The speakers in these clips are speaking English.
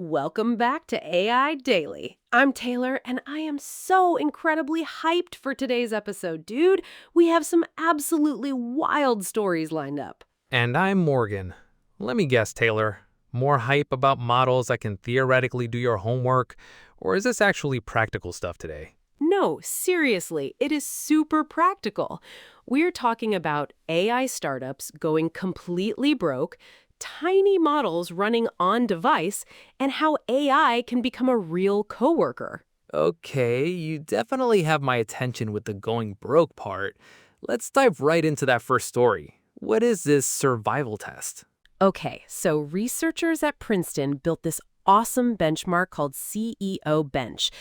Welcome back to AI Daily. I'm Taylor, and I am so incredibly hyped for today's episode, dude. We have some absolutely wild stories lined up. And I'm Morgan. Let me guess, Taylor. More hype about models that can theoretically do your homework, or is this actually practical stuff today? No, seriously, it is super practical. We're talking about AI startups going completely broke, tiny models running on device, and how AI can become a real coworker. Okay, you definitely have my attention with the going broke part. Let's dive right into that first story. What is this survival test? Okay, so researchers at Princeton built this awesome benchmark called CEO Bench.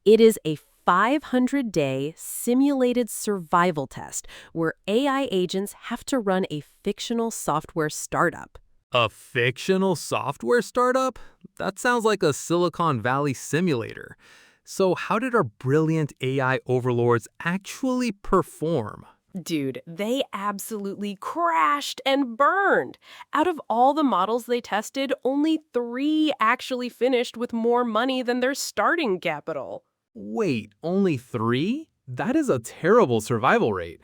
It is a 500-day simulated survival test where AI agents have to run a fictional software startup. A fictional software startup? That sounds like a Silicon Valley simulator. So, how did our brilliant AI overlords actually perform? Dude, they absolutely crashed and burned. Out of all the models they tested, only 3 actually finished with more money than their starting capital. Wait, only 3? That is a terrible survival rate.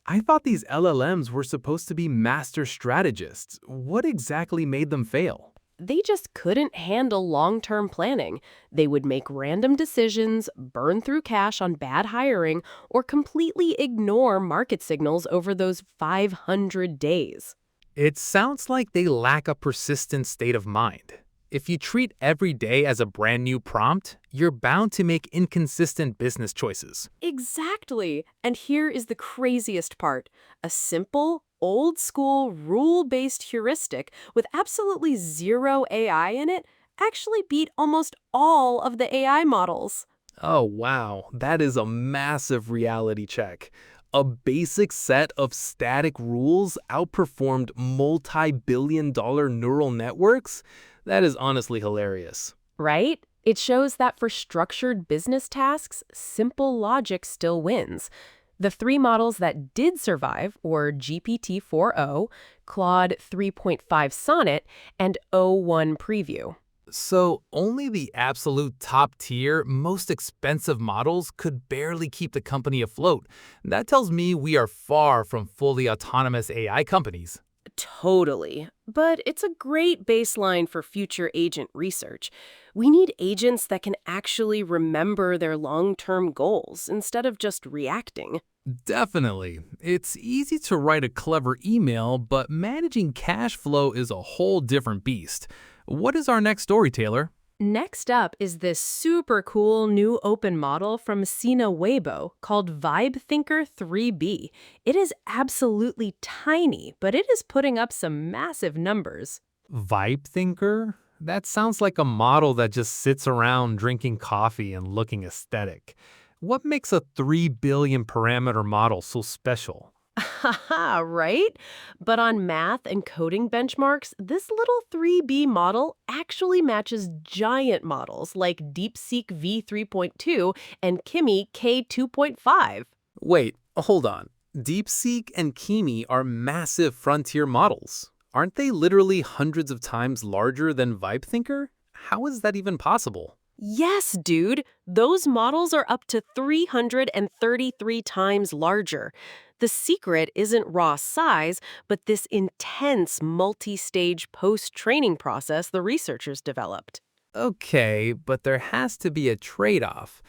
I thought these LLMs were supposed to be master strategists. What exactly made them fail? They just couldn't handle long-term planning. They would make random decisions, burn through cash on bad hiring, or completely ignore market signals over those 500 days. It sounds like they lack a persistent state of mind. If you treat every day as a brand new prompt, you're bound to make inconsistent business choices. Exactly. And here is the craziest part. A simple, old-school, rule-based heuristic with absolutely zero AI in it actually beat almost all of the AI models. Oh wow, that is a massive reality check. A basic set of static rules outperformed multi-billion-dollar neural networks? That is honestly hilarious. Right? It shows that for structured business tasks, simple logic still wins. The 3 models that did survive were GPT-4o, Claude 3.5 Sonnet, and o1 Preview. So, only the absolute top tier, most expensive models could barely keep the company afloat. That tells me we are far from fully autonomous AI companies. Totally. But it's a great baseline for future agent research. We need agents that can actually remember their long-term goals instead of just reacting. Definitely. It's easy to write a clever email, but managing cash flow is a whole different beast. What is our next story, Taylor? Next up is this super cool new open model from Sina Weibo called VibeThinker-3B. It is absolutely tiny, but it is putting up some massive numbers. Vibe Thinker? That sounds like a model that just sits around drinking coffee and looking aesthetic. What makes a 3 billion parameter model so special? Haha, right? But on math and coding benchmarks, this little 3B model actually matches giant models like DeepSeek V3.2 and Kimi K2.5. Wait, hold on. DeepSeek and Kimi are massive frontier models. Aren't they literally hundreds of times larger than VibeThinker? How is that even possible? Yes, dude, those models are up to 333 times larger. The secret isn't raw size, but this intense multi-stage post-training process the researchers developed. Okay, but there has to be a trade-off.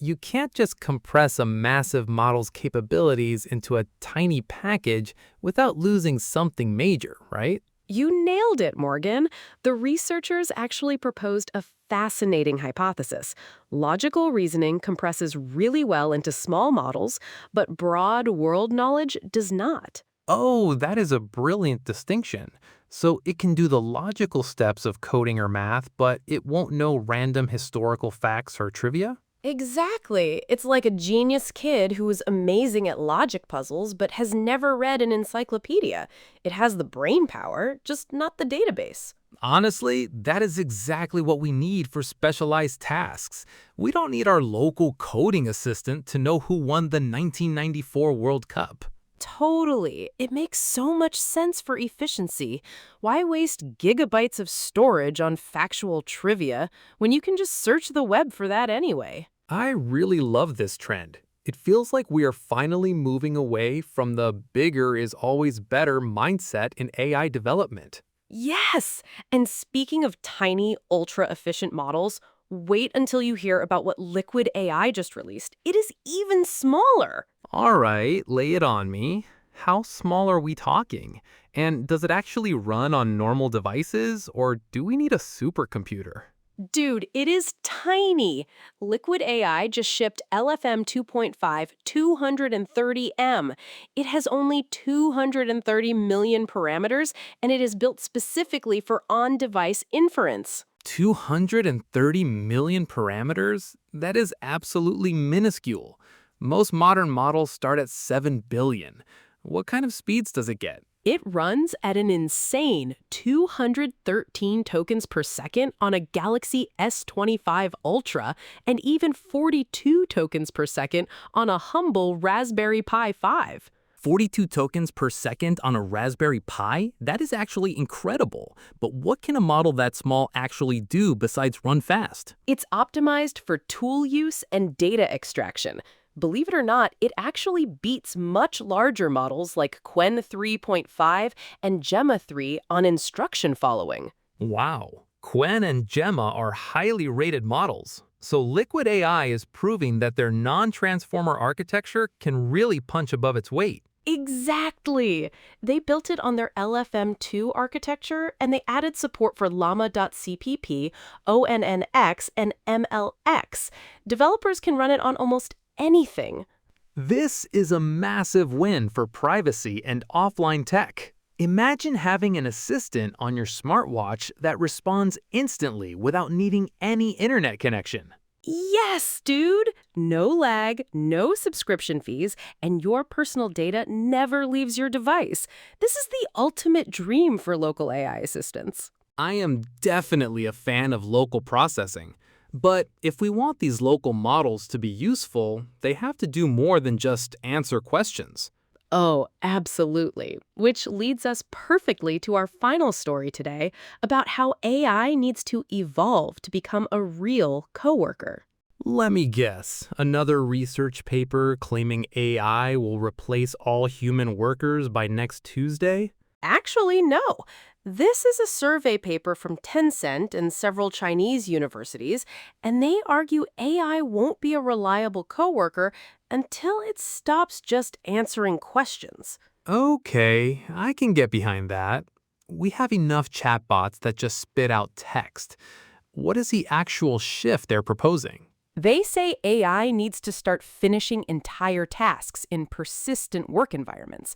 You can't just compress a massive model's capabilities into a tiny package without losing something major, right? You nailed it, Morgan. The researchers actually proposed a fascinating hypothesis. Logical reasoning compresses really well into small models, but broad world knowledge does not. Oh, that is a brilliant distinction. So it can do the logical steps of coding or math, but it won't know random historical facts or trivia? Exactly. It's like a genius kid who is amazing at logic puzzles but has never read an encyclopedia. It has the brain power, just not the database. Honestly, that is exactly what we need for specialized tasks. We don't need our local coding assistant to know who won the 1994 World Cup. Totally. It makes so much sense for efficiency. Why waste gigabytes of storage on factual trivia when you can just search the web for that anyway? I really love this trend. It feels like we are finally moving away from the bigger is always better mindset in AI development. Yes! And speaking of tiny, ultra efficient models, wait until you hear about what Liquid AI just released. It is even smaller. All right, lay it on me. How small are we talking? And does it actually run on normal devices, or do we need a supercomputer? Dude, it is tiny. Liquid AI just shipped LFM 2.5 230M. It has only 230 million parameters, and it is built specifically for on-device inference. 230 million parameters? That is absolutely minuscule. Most modern models start at 7 billion. What kind of speeds does it get? It runs at an insane 213 tokens per second on a Galaxy S25 Ultra and even 42 tokens per second on a humble Raspberry Pi 5. 42 tokens per second on a Raspberry Pi? That is actually incredible. But what can a model that small actually do besides run fast? It's optimized for tool use and data extraction. Believe it or not, it actually beats much larger models like Qwen 3.5 and Gemma 3 on instruction following. Wow. Qwen and Gemma are highly rated models. So Liquid AI is proving that their non-transformer architecture can really punch above its weight. Exactly! They built it on their LFM2 architecture, and they added support for llama.cpp, ONNX, and MLX. Developers can run it on almost anything. This is a massive win for privacy and offline tech. Imagine having an assistant on your smartwatch that responds instantly without needing any internet connection. Yes, dude! No lag, no subscription fees, and your personal data never leaves your device. This is the ultimate dream for local AI assistants. I am definitely a fan of local processing. But if we want these local models to be useful, they have to do more than just answer questions. Oh, absolutely. Which leads us perfectly to our final story today about how AI needs to evolve to become a real coworker. Let me guess, another research paper claiming AI will replace all human workers by next Tuesday? Actually, no. This is a survey paper from Tencent and several Chinese universities, and they argue AI won't be a reliable coworker until it stops just answering questions. Okay, I can get behind that. We have enough chatbots that just spit out text. What is the actual shift they're proposing? They say AI needs to start finishing entire tasks in persistent work environments.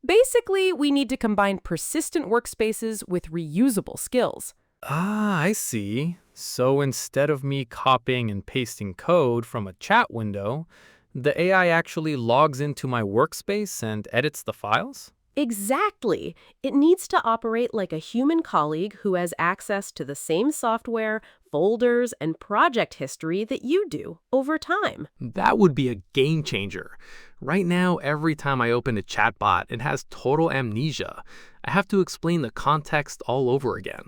Basically, we need to combine persistent workspaces with reusable skills. Ah, I see. So instead of me copying and pasting code from a chat window, the AI actually logs into my workspace and edits the files? Exactly. It needs to operate like a human colleague who has access to the same software, folders, and project history that you do over time. That would be a game changer. Right now, every time I open a chatbot, it has total amnesia. I have to explain the context all over again.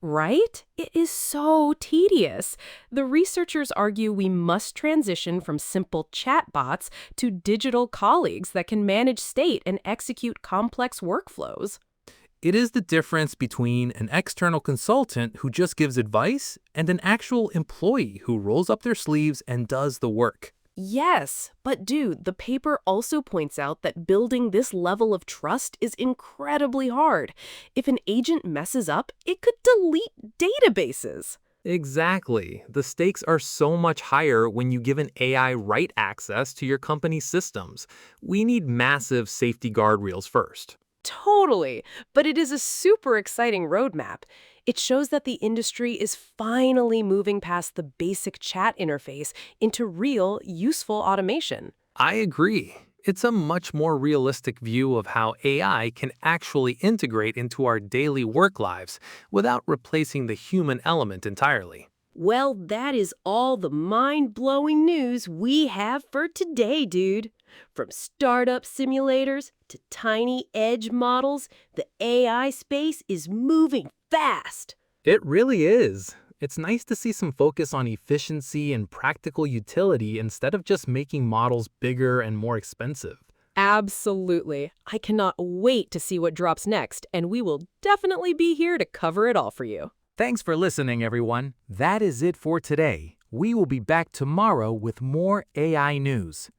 Right? It is so tedious. The researchers argue we must transition from simple chatbots to digital colleagues that can manage state and execute complex workflows. It is the difference between an external consultant who just gives advice and an actual employee who rolls up their sleeves and does the work. Yes, but dude, the paper also points out that building this level of trust is incredibly hard. If an agent messes up, it could delete databases. Exactly. The stakes are so much higher when you give an AI right access to your company's systems. We need massive safety guardrails first. Totally, but it is a super exciting roadmap. It shows that the industry is finally moving past the basic chat interface into real, useful automation. I agree. It's a much more realistic view of how AI can actually integrate into our daily work lives without replacing the human element entirely. Well, that is all the mind-blowing news we have for today, dude. From startup simulators to tiny edge models, the AI space is moving fast. It really is. It's nice to see some focus on efficiency and practical utility instead of just making models bigger and more expensive. Absolutely. I cannot wait to see what drops next, and we will definitely be here to cover it all for you. Thanks for listening, everyone. That is it for today. We will be back tomorrow with more AI news.